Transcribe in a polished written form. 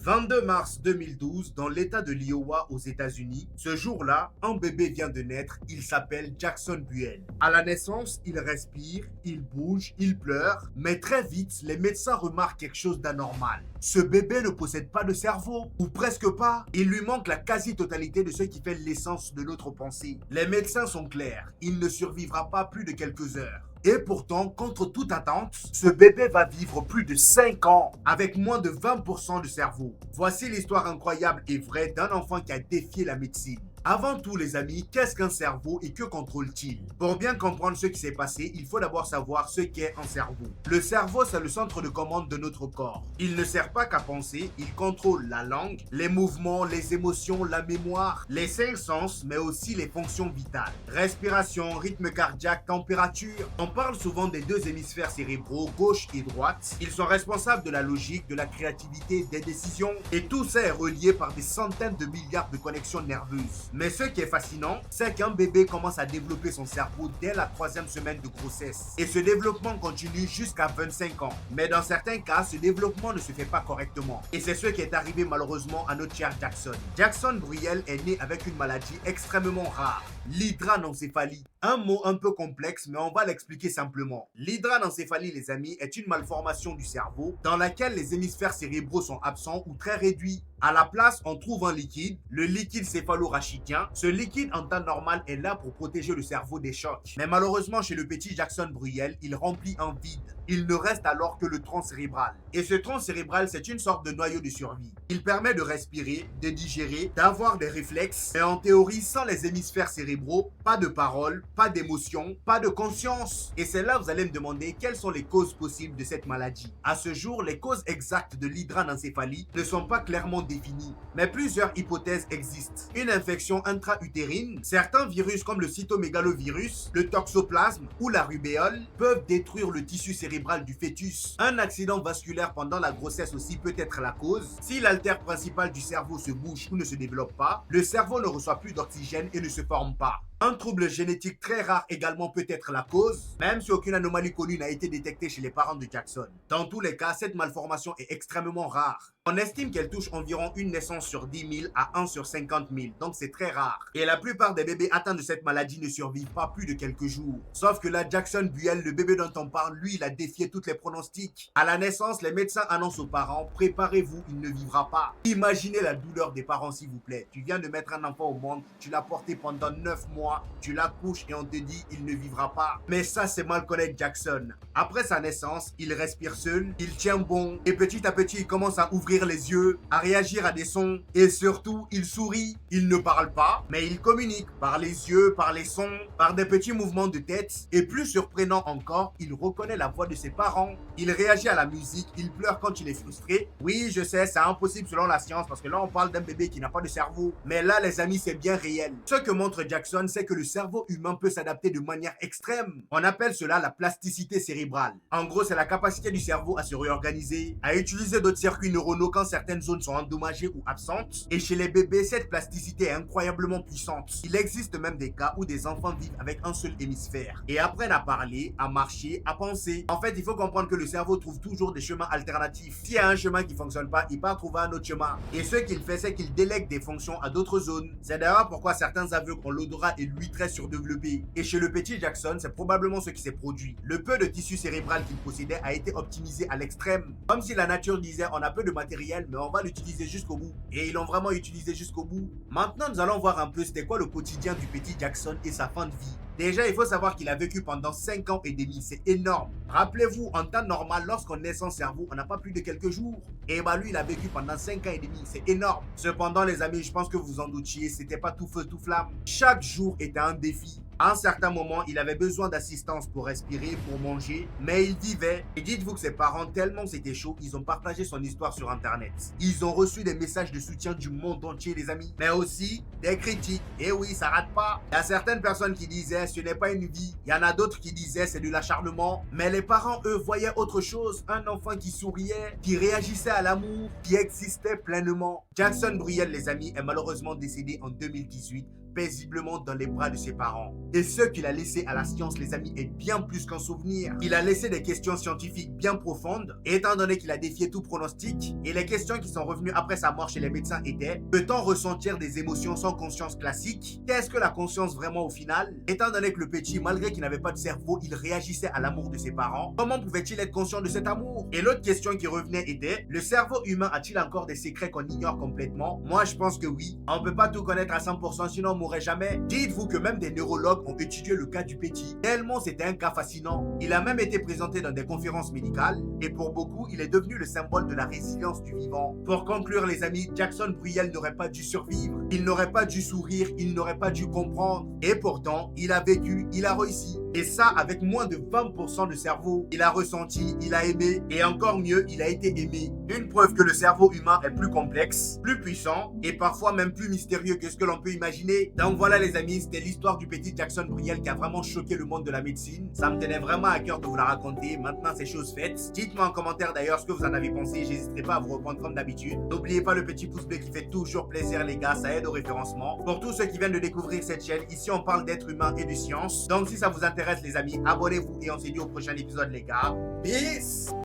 22 mars 2012, dans l'état de l'Iowa aux États-Unis, ce jour-là, un bébé vient de naître, il s'appelle Jackson Buell. À la naissance, il respire, il bouge, il pleure, mais très vite, les médecins remarquent quelque chose d'anormal. Ce bébé ne possède pas de cerveau, ou presque pas. Il lui manque la quasi-totalité de ce qui fait l'essence de notre pensée. Les médecins sont clairs, il ne survivra pas plus de quelques heures. Et pourtant, contre toute attente, ce bébé va vivre plus de 5 ans avec moins de 20% de cerveau. Voici l'histoire incroyable et vraie d'un enfant qui a défié la médecine. Avant tout les amis, qu'est-ce qu'un cerveau et que contrôle-t-il? Pour bien comprendre ce qui s'est passé, il faut d'abord savoir ce qu'est un cerveau. Le cerveau, c'est le centre de commande de notre corps. Il ne sert pas qu'à penser, il contrôle la langue, les mouvements, les émotions, la mémoire, les 5 sens, mais aussi les fonctions vitales. Respiration, rythme cardiaque, température. On parle souvent des deux hémisphères cérébraux, gauche et droite. Ils sont responsables de la logique, de la créativité, des décisions. Et tout ça est relié par des centaines de milliards de connexions nerveuses. Mais ce qui est fascinant, c'est qu'un bébé commence à développer son cerveau dès la 3e semaine de grossesse. Et ce développement continue jusqu'à 25 ans. Mais dans certains cas, ce développement ne se fait pas correctement. Et c'est ce qui est arrivé malheureusement à notre cher Jackson. Jackson Buell est né avec une maladie extrêmement rare, l'hydranencephalie. Un mot un peu complexe, mais on va l'expliquer simplement. L'hydranencephalie, les amis, est une malformation du cerveau dans laquelle les hémisphères cérébraux sont absents ou très réduits. À la place, on trouve un liquide, le liquide céphalo-rachidien. Ce liquide, en temps normal, est là pour protéger le cerveau des chocs. Mais malheureusement, chez le petit Jackson Buell, il remplit un vide. Il ne reste alors que le tronc cérébral. Et ce tronc cérébral, c'est une sorte de noyau de survie. Il permet de respirer, de digérer, d'avoir des réflexes. Et en théorie, sans les hémisphères cérébraux, pas de parole, pas d'émotion, pas de conscience. Et c'est là que vous allez me demander quelles sont les causes possibles de cette maladie. À ce jour, les causes exactes de l'hydranencephalie ne sont pas clairement définies, mais plusieurs hypothèses existent. Une infection intra-utérine, certains virus comme le cytomégalovirus, le toxoplasme ou la rubéole peuvent détruire le tissu cérébral du fœtus. Un accident vasculaire pendant la grossesse aussi peut être la cause. Si l'altère principale du cerveau se bouge ou ne se développe pas, le cerveau ne reçoit plus d'oxygène et ne se forme pas. Un trouble génétique très rare également peut être la cause, même si aucune anomalie connue n'a été détectée chez les parents de Jackson. Dans tous les cas, cette malformation est extrêmement rare. On estime qu'elle touche environ une naissance sur 10 000 à 1 sur 50 000, donc c'est très rare. Et la plupart des bébés atteints de cette maladie ne survivent pas plus de quelques jours. Sauf que là, Jackson Buell, le bébé dont on parle, lui, il a défié toutes les pronostics. À la naissance, les médecins annoncent aux parents, préparez-vous, il ne vivra pas. Imaginez la douleur des parents, s'il vous plaît. Tu viens de mettre un enfant au monde, tu l'as porté pendant 9 mois, tu l'accouches et on te dit, il ne vivra pas. Mais ça, c'est mal connaître Jackson. Après sa naissance, il respire seul, il tient bon, et petit à petit, il commence à ouvrir les yeux, à réagir à des sons, et surtout, il sourit. Il ne parle pas, mais il communique par les yeux, par les sons, par des petits mouvements de tête, et plus surprenant encore, il reconnaît la voix de ses parents. Il réagit à la musique, il pleure quand il est frustré. Oui, je sais, c'est impossible selon la science, parce que là, on parle d'un bébé qui n'a pas de cerveau. Mais là, les amis, c'est bien réel. Ce que montre Jackson, c'est que le cerveau humain peut s'adapter de manière extrême. On appelle cela la plasticité cérébrale. En gros, c'est la capacité du cerveau à se réorganiser, à utiliser d'autres circuits neuronaux quand certaines zones sont endommagées ou absentes. Et chez les bébés, cette plasticité est incroyablement puissante. Il existe même des cas où des enfants vivent avec un seul hémisphère et apprennent à parler, à marcher, à penser. En fait, il faut comprendre que le cerveau trouve toujours des chemins alternatifs. S'il y a un chemin qui ne fonctionne pas, il part trouver un autre chemin. Et ce qu'il fait, c'est qu'il délègue des fonctions à d'autres zones. C'est d'ailleurs pourquoi certains aveugles ont l'odorat et l'ouïe très surdéveloppé. Et chez le petit Jackson, c'est probablement ce qui s'est produit. Le peu de tissu cérébral qu'il possédait a été optimisé à l'extrême. Comme si la nature disait, on a peu de matériel, mais on va l'utiliser jusqu'au bout. Et ils l'ont vraiment utilisé jusqu'au bout. Maintenant, nous allons voir un peu c'était quoi le quotidien du petit Jackson et sa fin de vie. Déjà, il faut savoir qu'il a vécu pendant 5 ans et demi, c'est énorme. Rappelez-vous, en temps normal, lorsqu'on naît sans cerveau, on n'a pas plus de quelques jours. Et bah lui, il a vécu pendant 5 ans et demi, c'est énorme. Cependant, les amis, je pense que vous en doutiez, c'était pas tout feu, tout flamme. Chaque jour était un défi. À un certain moment, il avait besoin d'assistance pour respirer, pour manger, mais il vivait. Et dites-vous que ses parents, tellement c'était chaud, ils ont partagé son histoire sur Internet. Ils ont reçu des messages de soutien du monde entier, les amis, mais aussi des critiques. Et oui, ça rate pas. Il y a certaines personnes qui disaient, ce n'est pas une vie. Il y en a d'autres qui disaient, c'est de l'acharnement. Mais les parents, eux, voyaient autre chose. Un enfant qui souriait, qui réagissait à l'amour, qui existait pleinement. Jackson Buell, les amis, est malheureusement décédé en 2018. paisiblement dans les bras de ses parents. Et ce qu'il a laissé à la science, les amis, est bien plus qu'un souvenir. Il a laissé des questions scientifiques bien profondes, et étant donné qu'il a défié tout pronostic, et les questions qui sont revenues après sa mort chez les médecins étaient: peut-on ressentir des émotions sans conscience classique? Qu'est-ce que la conscience vraiment au final? Étant donné que le petit, malgré qu'il n'avait pas de cerveau, il réagissait à l'amour de ses parents, comment pouvait-il être conscient de cet amour? Et l'autre question qui revenait était: le cerveau humain a-t-il encore des secrets qu'on ignore complètement? Moi, je pense que oui. On peut pas tout connaître à 100%, sinon on mourrait jamais. Dites-vous que même des neurologues ont étudié le cas du petit, tellement c'était un cas fascinant. Il a même été présenté dans des conférences médicales, et pour beaucoup, il est devenu le symbole de la résilience du vivant. Pour conclure, les amis, Jackson Bruyel n'aurait pas dû survivre, il n'aurait pas dû sourire, il n'aurait pas dû comprendre. Et pourtant, il a vécu, il a réussi. Et ça, avec moins de 20% de cerveau. Il a ressenti, il a aimé, et encore mieux, il a été aimé. Une preuve que le cerveau humain est plus complexe, plus puissant, et parfois même plus mystérieux que ce que l'on peut imaginer. Donc voilà les amis, c'était l'histoire du petit Jackson Bruyel qui a vraiment choqué le monde de la médecine. Ça me tenait vraiment à cœur de vous la raconter. Maintenant, c'est chose faite. Dites-moi en commentaire d'ailleurs ce que vous en avez pensé. J'hésiterai pas à vous reprendre comme d'habitude. N'oubliez pas le petit pouce bleu qui fait toujours plaisir les gars, ça aide au référencement. Pour tous ceux qui viennent de découvrir cette chaîne, ici on parle d'être humain et de science. Donc si ça vous intéresse les amis, abonnez-vous et on se dit au prochain épisode les gars. Peace!